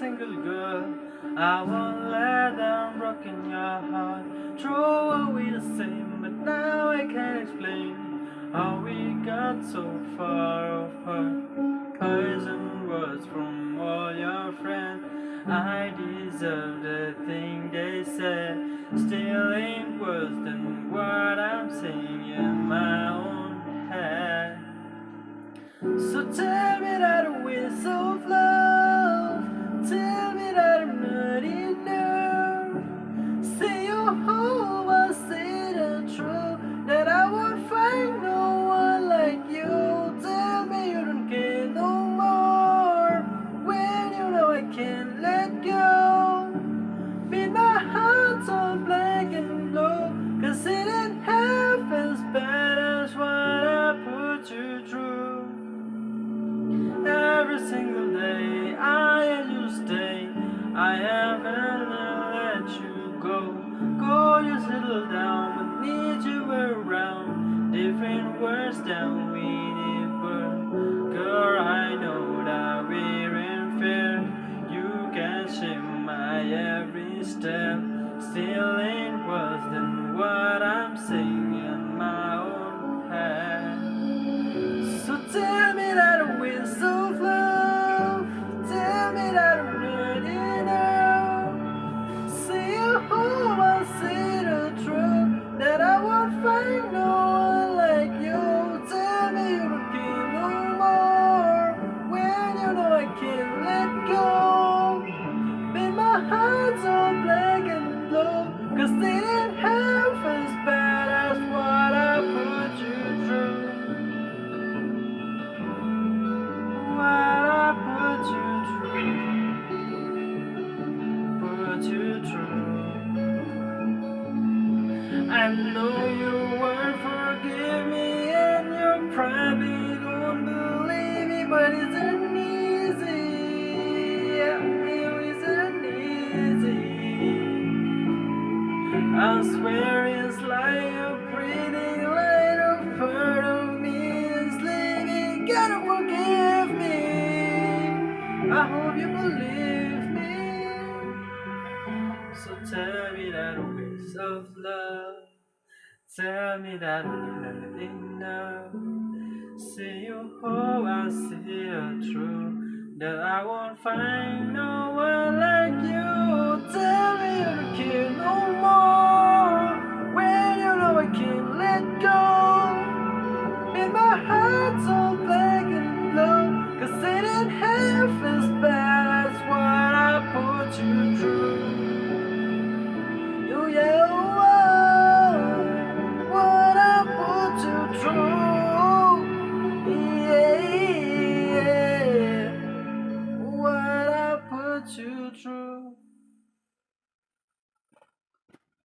single girl. I won't let them rock in your heart. True, are we the same? But now I can't explain how we got so far apart. Poison words from all your friends. I deserve the thing they said. Still ain't worse than what I'm saying in my own head. So tell me that a waste of love. Tell me that I'm not enough. Say you're home, I say the truth. That I won't find no one like you. Tell me you don't care no more. When you know I can't let go. Beat my heart's all black and blue. Cause it ain't half as bad as what I put you through. Every single day I had you stay. I haven't let you go. Go, you settle down, but need you around. Different words than we were. Girl, I know that we're in fear. You can shape my every step. Still ain't worse than what I'm saying in my own head. So tell me that a waste of love. Tell me that I'm not enough. Say you're home, I say the truth. That I won't find no one like you. Tell me you don't care no more. When you know I can't let go. But my heart's all black and blue. Cause it ain't half as bad as what I put you through. What I put you through. I know you won't forgive me, and you probably don't believe me, but it isn't easy. It isn't easy. I swear it's like a breathing light, a part of me is leaving. Gotta forgive me. I hope you believe me. So tell me that a waste of love. Tell me that I'm not enough. Say you hope I see the truth. That I won't find no one like